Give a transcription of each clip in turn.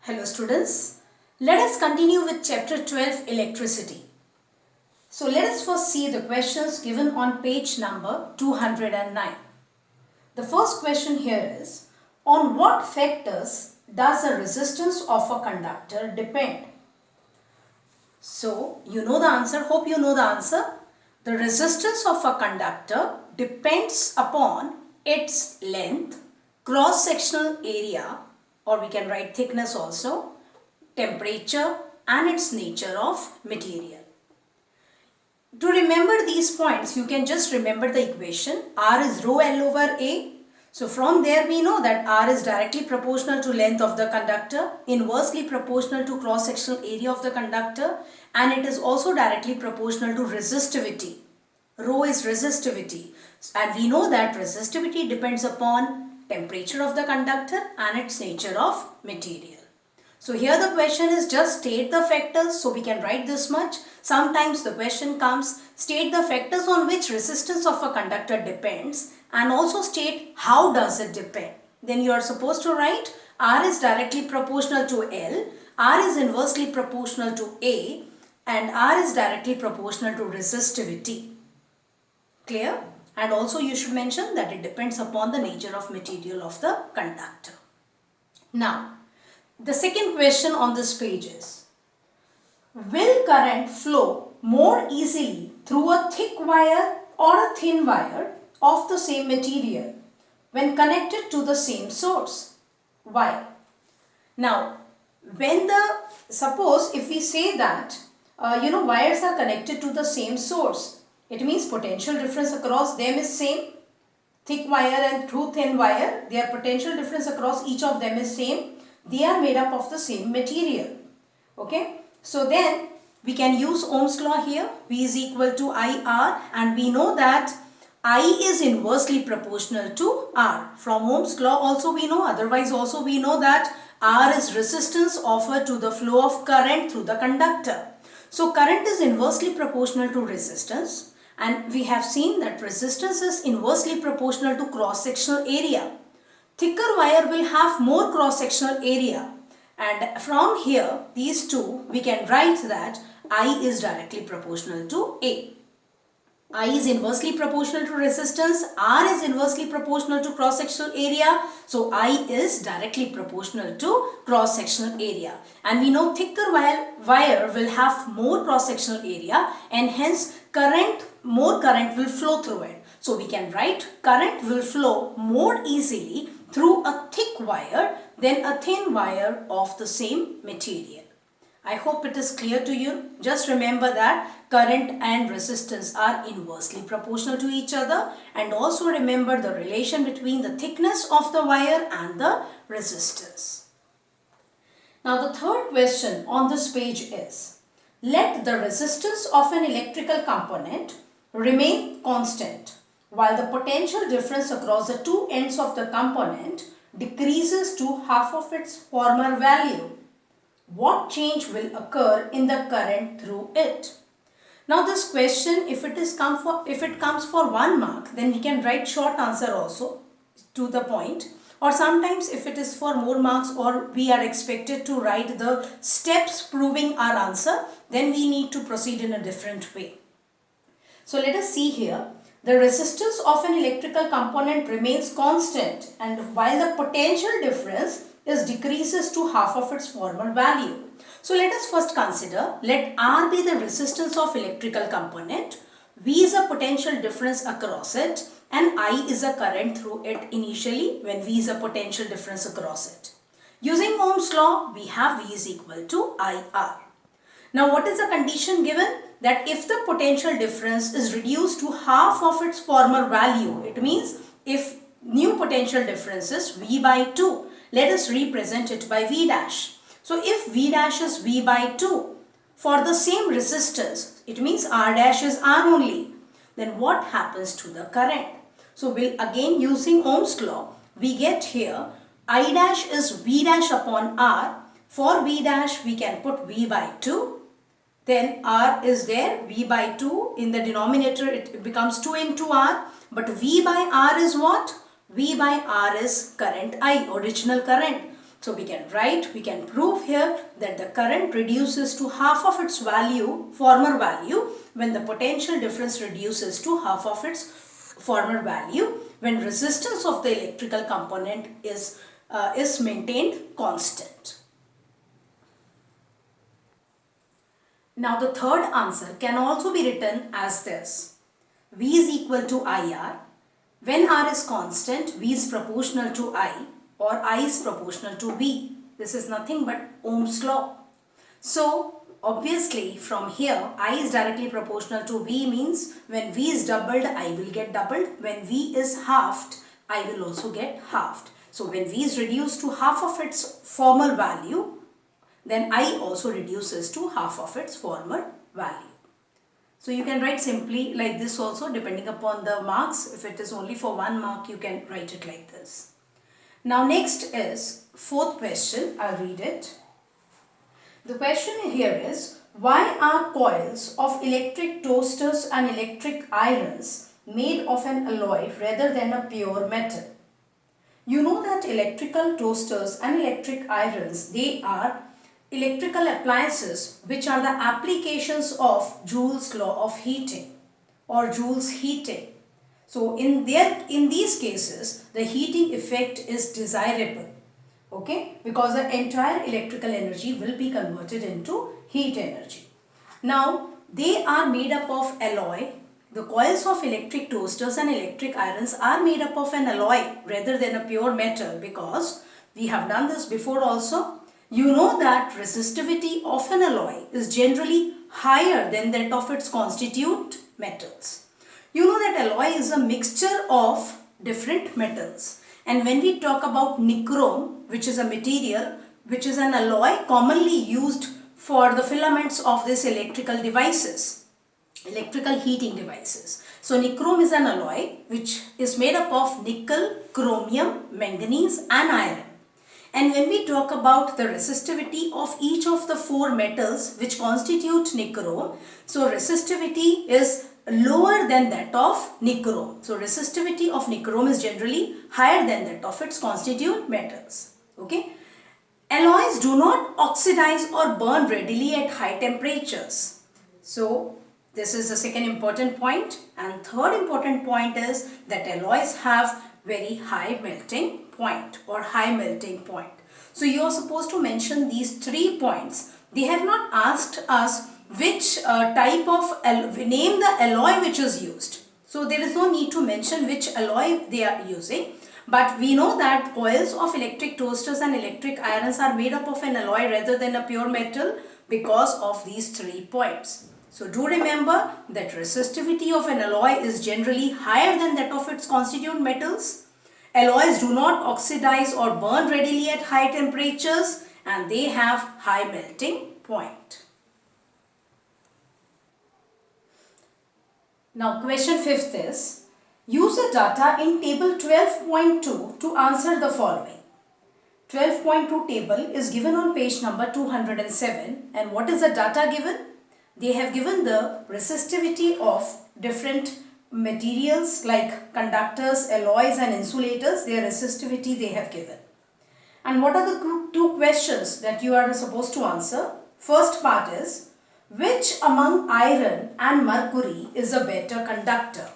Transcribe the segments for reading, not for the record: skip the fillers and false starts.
Hello students, let us continue with chapter 12 electricity. So let us first see the questions given on page number 209. The first question here is, on what factors does the resistance of a conductor depend? So you know the answer, hope you know the answer. The resistance of a conductor depends upon its length, cross-sectional area, or we can write thickness also, temperature and its nature of material. To remember these points, you can just remember the equation. R is rho L over A. So from there we know that R is directly proportional to length of the conductor, inversely proportional to cross-sectional area of the conductor, and it is also directly proportional to resistivity. Rho is resistivity, and we know that resistivity depends upon temperature of the conductor and its nature of material. So here the question is just state the factors, so we can write this much. Sometimes the question comes, state the factors on which resistance of a conductor depends and also state how does it depend. Then you are supposed to write R is directly proportional to L, R is inversely proportional to A, and R is directly proportional to resistivity. Clear? And also you should mention that it depends upon the nature of material of the conductor. Now, the second question on this page is, will current flow more easily through a thick wire or a thin wire of the same material when connected to the same source? Why? Now, suppose if we say that, wires are connected to the same source, it means potential difference across them is same. Thick wire and through thin wire, their potential difference across each of them is same. They are made up of the same material. Okay. So then we can use Ohm's law here. V is equal to IR, and we know that I is inversely proportional to R. From Ohm's law also we know, otherwise also we know that R is resistance offered to the flow of current through the conductor. So current is inversely proportional to resistance, and we have seen that resistance is inversely proportional to cross-sectional area. Thicker wire will have more cross-sectional area, and from here these two we can write that I is directly proportional to A. I is inversely proportional to resistance, R is inversely proportional to cross-sectional area, so I is directly proportional to cross-sectional area. And we know thicker wire will have more cross-sectional area, and hence more current will flow through it. So we can write current will flow more easily through a thick wire than a thin wire of the same material. I hope it is clear to you. Just remember that current and resistance are inversely proportional to each other, and also remember the relation between the thickness of the wire and the resistance. Now the third question on this page is, let the resistance of an electrical component remain constant while the potential difference across the two ends of the component decreases to half of its former value. What change will occur in the current through it? Now this question, if it comes for 1 mark, then we can write short answer also to the point. Or sometimes if it is for more marks, or we are expected to write the steps proving our answer, then we need to proceed in a different way. So let us see here. The resistance of an electrical component remains constant, and while the potential difference decreases to half of its former value. So let us first consider, let R be the resistance of electrical component, V is a potential difference across it, and I is a current through it initially when V is a potential difference across it. Using Ohm's law, we have V is equal to IR. Now what is the condition given? That if the potential difference is reduced to half of its former value, it means if new potential difference is V by 2, let us represent it by V dash. So if V dash is V by 2 for the same resistance, it means R dash is R only, then what happens to the current? So we'll again using Ohm's law, we get here I dash is V dash upon R. For V dash we can put V by 2. Then R is there, V by 2, in the denominator it becomes 2 into R, but V by R is what? V by R is current I, original current. So we can write, we can prove here that the current reduces to half of its value, former value, when the potential difference reduces to half of its former value, when resistance of the electrical component is maintained constant. Now the third answer can also be written as this. V is equal to IR. When R is constant, V is proportional to I, or I is proportional to V. This is nothing but Ohm's law. So obviously from here I is directly proportional to V means when V is doubled, I will get doubled. When V is halved, I will also get halved. So when V is reduced to half of its former value, then I also reduces to half of its former value. So you can write simply like this also, depending upon the marks. If it is only for 1 mark, you can write it like this. Now next is fourth question. I'll read it. The question here is, why are coils of electric toasters and electric irons made of an alloy rather than a pure metal? You know that electrical toasters and electric irons, they are electrical appliances which are the applications of Joule's law of heating or Joule's heating. So in these cases, the heating effect is desirable, okay, because the entire electrical energy will be converted into heat energy. Now they are made up of alloy. The coils of electric toasters and electric irons are made up of an alloy rather than a pure metal, because we have done this before also. You know that resistivity of an alloy is generally higher than that of its constituent metals. You know that alloy is a mixture of different metals. And when we talk about nichrome, which is a material, which is an alloy commonly used for the filaments of these electrical devices, electrical heating devices. So nichrome is an alloy which is made up of nickel, chromium, manganese and iron. And when we talk about the resistivity of each of the 4 metals which constitute nichrome, so resistivity is lower than that of nichrome. So resistivity of nichrome is generally higher than that of its constituent metals. Okay. Alloys do not oxidize or burn readily at high temperatures. So this is the second important point. And third important point is that alloys have very high melting point or high melting point. So you are supposed to mention these 3 points. They have not asked us which type of name the alloy which is used. So there is no need to mention which alloy they are using. But we know that coils of electric toasters and electric irons are made up of an alloy rather than a pure metal because of these 3 points. So do remember that resistivity of an alloy is generally higher than that of its constituent metals. Alloys do not oxidize or burn readily at high temperatures, and they have high melting point. Now question 5th is, use the data in table 12.2 to answer the following. 12.2 table is given on page number 207, and what is the data given? They have given the resistivity of different materials like conductors, alloys and insulators. Their resistivity they have given. And what are the 2 questions that you are supposed to answer? First part is, which among iron and mercury is a better conductor?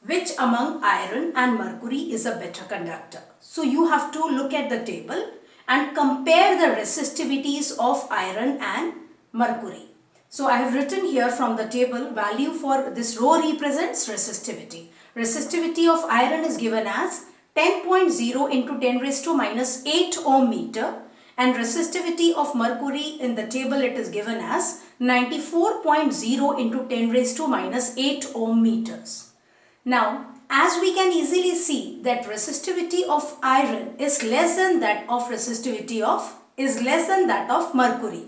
Which among iron and mercury is a better conductor? So you have to look at the table and compare the resistivities of iron and mercury. So I have written here from the table, value for this row represents resistivity. Resistivity of iron is given as 10.0 into 10 raised to minus 8 ohm meter, and resistivity of mercury in the table it is given as 94.0 into 10 raised to minus 8 ohm meters. Now as we can easily see that resistivity of iron is less than that of mercury.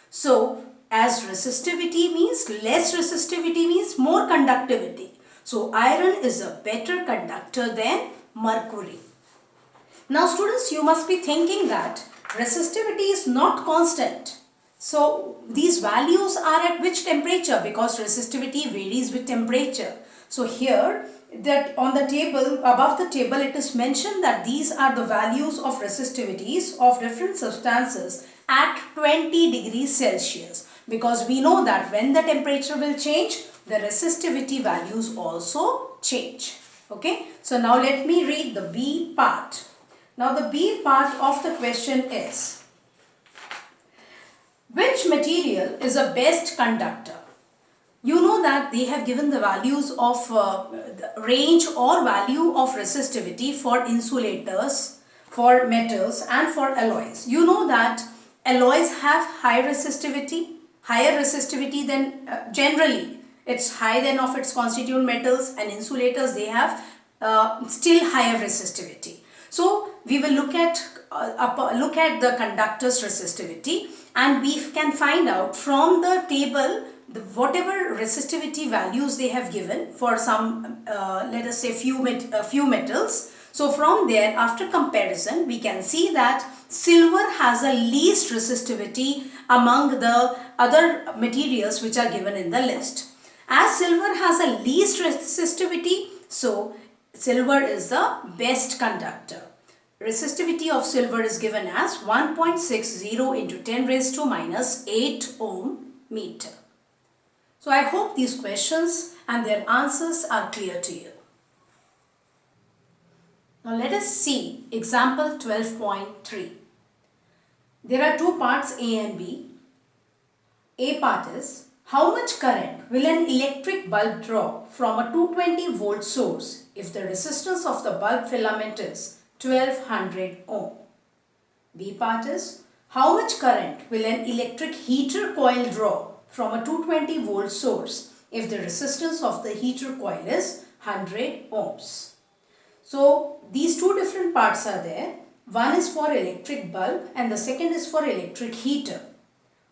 So as resistivity means less resistivity means more conductivity. So iron is a better conductor than mercury. Now students, you must be thinking that resistivity is not constant. So these values are at which temperature? Because resistivity varies with temperature. So here that on the table, above the table, it is mentioned that these are the values of resistivities of different substances at 20 degrees Celsius. Because we know that when the temperature will change, the resistivity values also change. Okay, so now let me read the B part. Now the B part of the question is, which material is a best conductor? You know that they have given the values of the range or value of resistivity for insulators, for metals and for alloys. You know that alloys have higher resistivity than generally. It's high than of its constituent metals, and insulators, they have still higher resistivity. So we will look at the conductor's resistivity, and we can find out from the table whatever resistivity values they have given for some let us say few metals. So from there, after comparison, we can see that silver has the least resistivity among the other materials which are given in the list. As silver has a least resistivity, so silver is the best conductor. Resistivity of silver is given as 1.60 into 10 raised to minus 8 ohm meter. So I hope these questions and their answers are clear to you. Now let us see example 12.3. There are two parts, A and B. A part is, how much current will an electric bulb draw from a 220 volt source if the resistance of the bulb filament is 1200 ohm? B part is, how much current will an electric heater coil draw from a 220 volt source if the resistance of the heater coil is 100 ohms? So these two different parts are there. One is for electric bulb and the second is for electric heater.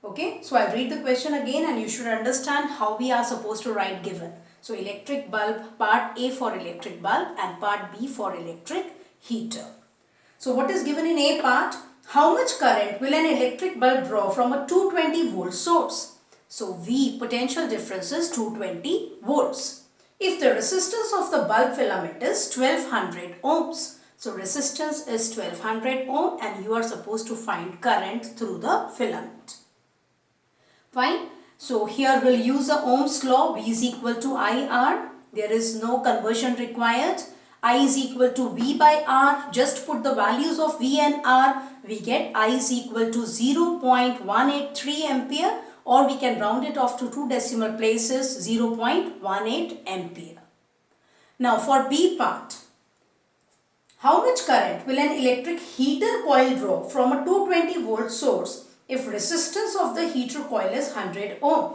Okay, so I'll read the question again and you should understand how we are supposed to write given. So electric bulb, part A for electric bulb and part B for electric heater. So what is given in A part? How much current will an electric bulb draw from a 220 volt source? So V, potential difference, is 220 volts. If the resistance of the bulb filament is 1200 ohms. So resistance is 1200 ohm and you are supposed to find current through the filament. Fine. So here we'll use the Ohm's law. V is equal to IR. There is no conversion required. I is equal to V by R. Just put the values of V and R. We get I is equal to 0.183 ampere, or we can round it off to 2 decimal places, 0.18 ampere. Now for B part. How much current will an electric heater coil draw from a 220 volt source if resistance of the heater coil is 100 ohm?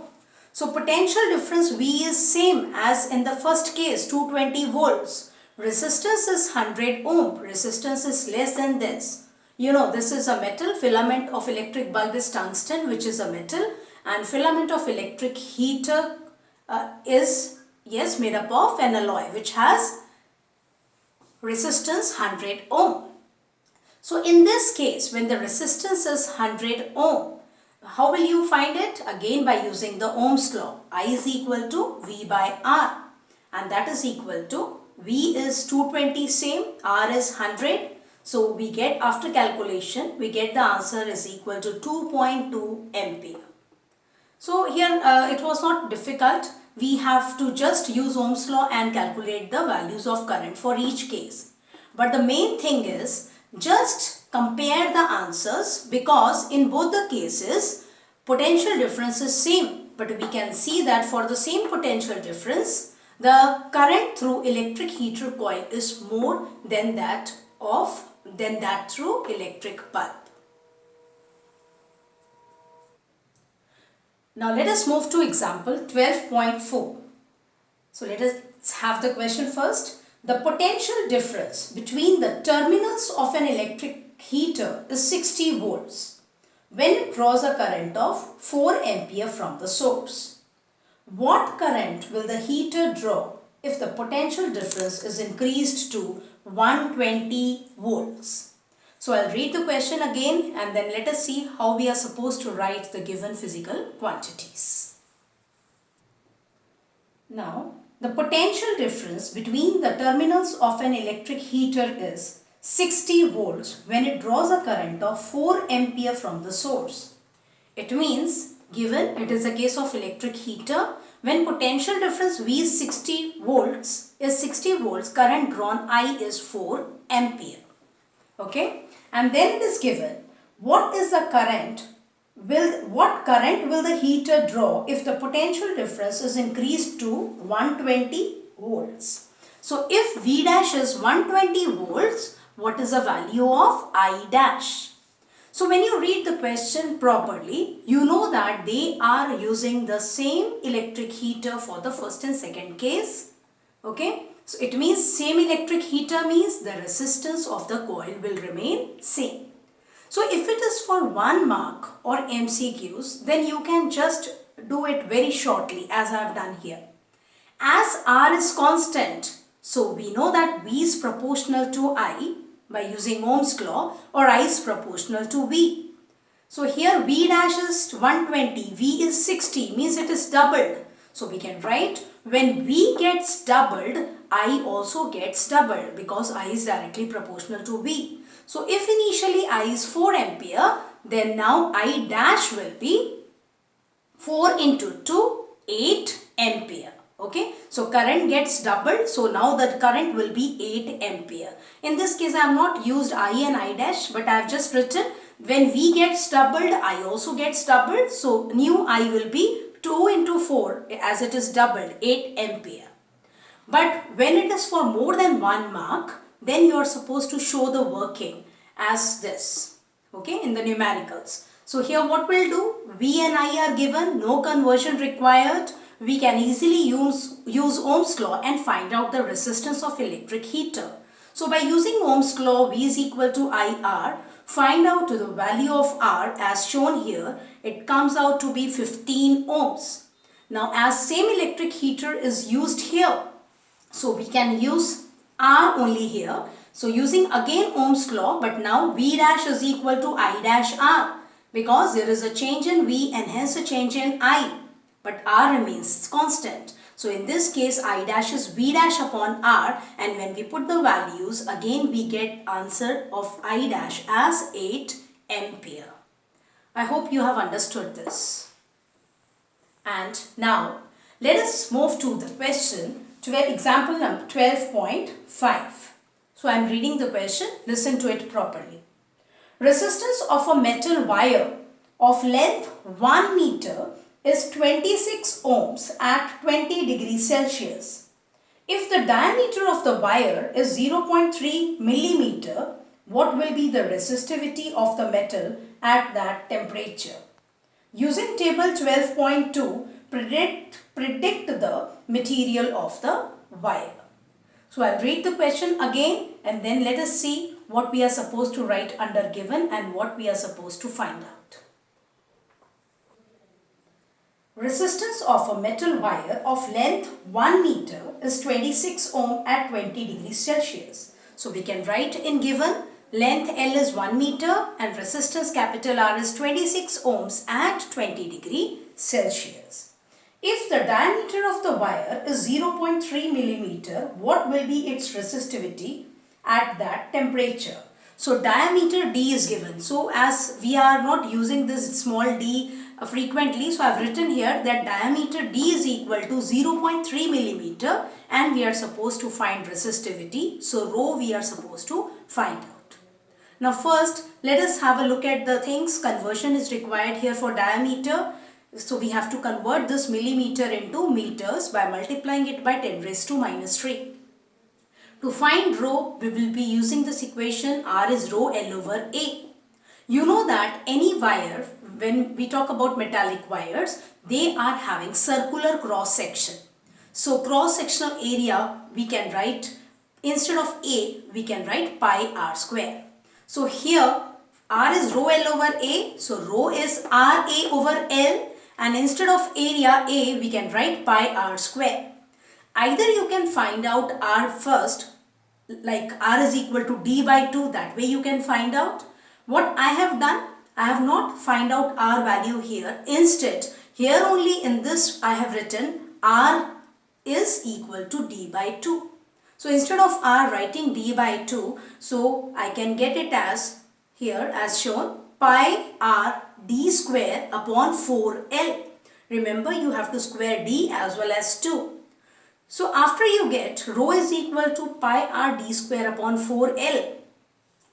So potential difference V is same as in the first case, 220 volts. Resistance is 100 ohm. Resistance is less than this. You know, this is a metal. Filament of electric bulb is tungsten, which is a metal. And filament of electric heater is, yes, made up of an alloy, which has resistance 100 ohm. So in this case, when the resistance is 100 ohm, how will you find it? Again by using the Ohm's law. I is equal to V by R, and that is equal to V is 220 same, R is 100. So we get, after calculation, we get the answer is equal to 2.2 ampere. So here it was not difficult. We have to just use Ohm's law and calculate the values of current for each case. But the main thing is just compare the answers, because in both the cases potential difference is same. But we can see that for the same potential difference, the current through electric heater coil is more than that through electric bulb. Now let us move to example 12.4. So let us have the question first. The potential difference between the terminals of an electric heater is 60 volts when it draws a current of 4 ampere from the source. What current will the heater draw if the potential difference is increased to 120 volts? So I'll read the question again and then let us see how we are supposed to write the given physical quantities. Now the potential difference between the terminals of an electric heater is 60 volts when it draws a current of 4 ampere from the source. It means, given it is a case of electric heater, when potential difference V is 60 volts, current drawn I is 4 ampere. Okay, and then it is given what current will the heater draw if the potential difference is increased to 120 volts. So if V dash is 120 volts, what is the value of I dash? So when you read the question properly, you know that they are using the same electric heater for the first and second case. Okay, so it means same electric heater means the resistance of the coil will remain same. So if it is for 1 mark or MCQs, then you can just do it very shortly as I have done here. As R is constant, so we know that V is proportional to I by using Ohm's law, or I is proportional to V. So here V dash is 120, V is 60, means it is doubled. So we can write when V gets doubled, I also gets doubled because I is directly proportional to V. So if initially I is 4 ampere, then now I dash will be 4 into 2, 8 ampere. Okay, so current gets doubled, so now the current will be 8 ampere. In this case I have not used I and I dash, but I have just written when V gets doubled, I also gets doubled. So new I will be 2 into 4 as it is doubled, 8 ampere. But when it is for more than 1 mark, then you are supposed to show the working as this, okay, in the numericals. So here what we'll do, V and I are given, no conversion required. We can easily use Ohm's law and find out the resistance of electric heater. So by using Ohm's law, V is equal to IR, find out the value of R as shown here. It comes out to be 15 ohms. Now as same electric heater is used here, so we can use R only here. So using again Ohm's law, but now V dash is equal to I dash R because there is a change in V and hence a change in I, but R remains constant. So in this case I dash is V dash upon R, and when we put the values again we get answer of I dash as 8 ampere. I hope you have understood this. And now let us move to the question, example number 12.5. So I am reading the question, listen to it properly. Resistance of a metal wire of length 1 meter is 26 ohms at 20 degrees Celsius. If the diameter of the wire is 0.3 millimeter, what will be the resistivity of the metal at that temperature? Using table 12.2, predict the material of the wire. So I'll read the question again and then let us see what we are supposed to write under given and what we are supposed to find out. Resistance of a metal wire of length 1 meter is 26 ohm at 20 degrees Celsius. So we can write in given length L is 1 meter and resistance capital R is 26 ohms at 20 degree Celsius. If the diameter of the wire is 0.3 millimeter, what will be its resistivity at that temperature? So diameter D is given. So as we are not using this small d frequently, so I have written here that diameter D is equal to 0.3 millimeter and we are supposed to find resistivity. So rho we are supposed to find out. Now first let us have a look at the things. Conversion is required here for diameter. So we have to convert this millimeter into meters by multiplying it by 10 raised to minus 3. To find rho, we will be using this equation R is rho L over A. You know that any wire, when we talk about metallic wires, they are having circular cross section. So cross sectional area we can write, instead of A, we can write pi R square. So here R is rho L over A, so rho is RA over L. And instead of area A, we can write pi R square. Either you can find out R first, like R is equal to D by 2, that way you can find out. What I have done, I have not find out R value here. Instead, here only in this I have written R is equal to d by 2. So instead of r writing d by 2, so I can get it as here as shown pi r d square upon 4l. Remember, you have to square d as well as 2. So after you get rho is equal to pi r d square upon 4l,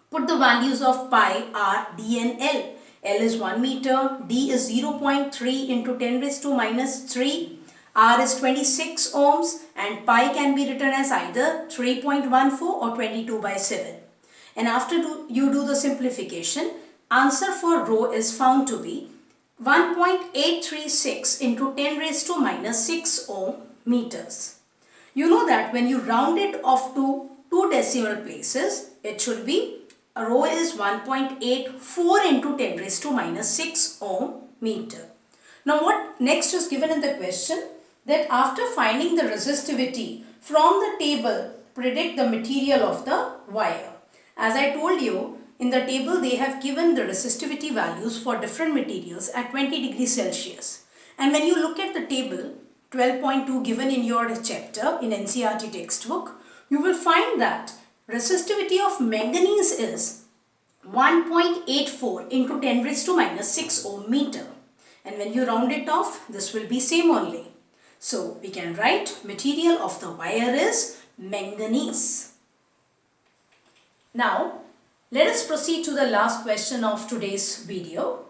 put the values of pi, r, d and l. L is 1 meter, d is 0.3 into 10 raised to minus 3, r is 26 ohms and pi can be written as either 3.14 or 22 by 7. And after you do the simplification, answer for rho is found to be 1.836 into 10 raised to minus 6 ohm meters. You know that when you round it off to 2 decimal places, it should be rho is 1.84 into 10 raised to minus 6 ohm meter. Now what next is given in the question, that after finding the resistivity from the table, predict the material of the wire. As I told you, in the table they have given the resistivity values for different materials at 20 degrees Celsius. And when you look at the table 12.2 given in your chapter in NCERT textbook, you will find that resistivity of manganese is 1.84 into 10 raised to minus 6 ohm meter. And when you round it off, this will be same only. So we can write material of the wire is manganese. Now let us proceed to the last question of today's video.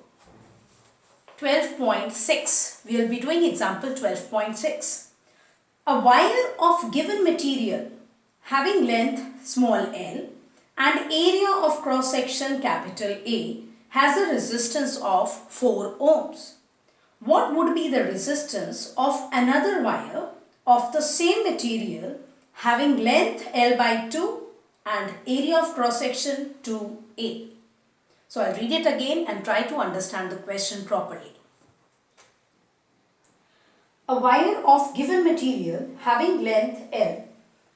12.6. We will be doing example 12.6. A wire of given material having length small l and area of cross section capital A has a resistance of 4 ohms. What would be the resistance of another wire of the same material having length L by 2 and area of cross section 2A? So I'll read it again and try to understand the question properly. A wire of given material having length L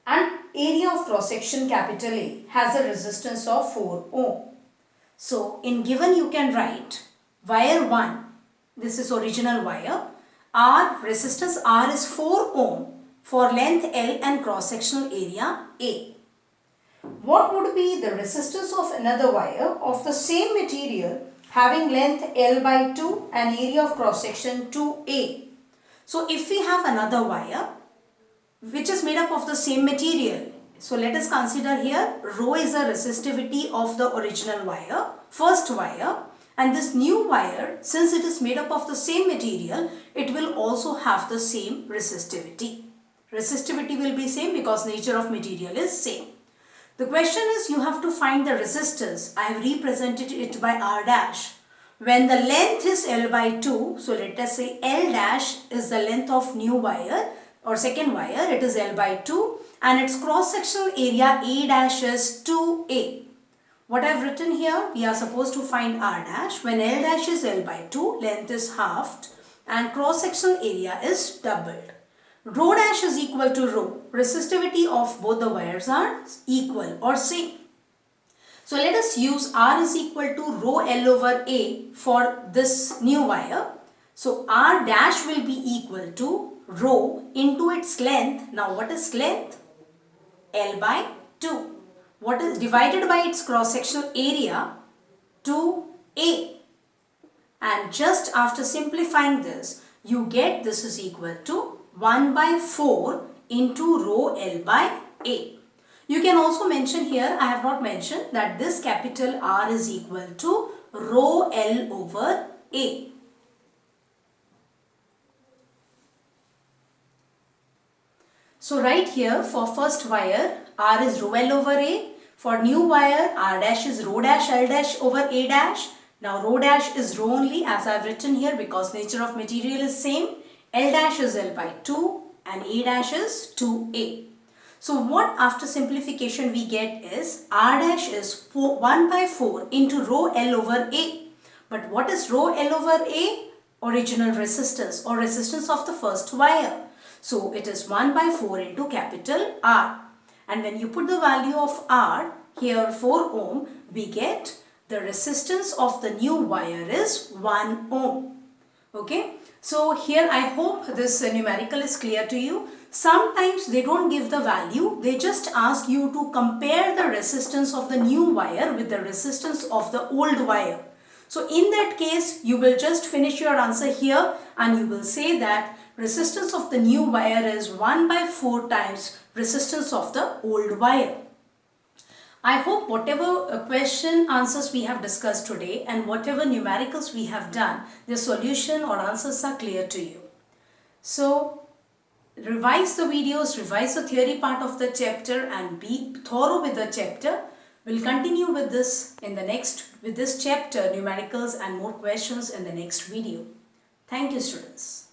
and area of cross section capital A has a resistance of 4 ohm. So in given you can write wire 1. This is original wire. R resistance R is 4 ohm for length L and cross sectional area A. What would be the resistance of another wire of the same material having length L by 2 and area of cross section 2A? So if we have another wire which is made up of the same material, so let us consider here rho is the resistivity of the original wire, first wire. And this new wire, since it is made up of the same material, it will also have the same resistivity. Resistivity will be same because nature of material is same. The question is you have to find the resistance. I have represented it by R dash. When the length is L by 2, so let us say L dash is the length of new wire or second wire, it is L by 2 and its cross sectional area A dash is 2A. What I have written here, we are supposed to find R dash. When L dash is L by 2, length is halved and cross sectional area is doubled. Rho dash is equal to rho. Resistivity of both the wires are equal or same. So let us use R is equal to rho L over A for this new wire. So R dash will be equal to rho into its length. Now what is length? L by 2. What is divided by its cross-sectional area? 2A. And just after simplifying this, you get this is equal to 1 by 4 into rho L by A. You can also mention here, I have not mentioned that this capital R is equal to rho L over A. So right here for first wire, R is rho L over A. For new wire, R dash is rho dash L dash over A dash. Now rho dash is rho only as I have written here because nature of material is same. L dash is L by 2 and A dash is 2A. So what after simplification we get is R dash is 1 by 4 into rho L over A. But what is rho L over A? Original resistance or resistance of the first wire. So it is 1 by 4 into capital R. And when you put the value of R here 4 ohm, we get the resistance of the new wire is 1 ohm. Okay. So here I hope this numerical is clear to you. Sometimes they don't give the value, they just ask you to compare the resistance of the new wire with the resistance of the old wire. So in that case, you will just finish your answer here and you will say that resistance of the new wire is 1/4 times resistance of the old wire. I hope whatever question answers we have discussed today and whatever numericals we have done, the solution or answers are clear to you. So revise the videos, revise the theory part of the chapter and be thorough with the chapter. We'll continue with this chapter, numericals and more questions in the next video. Thank you, students.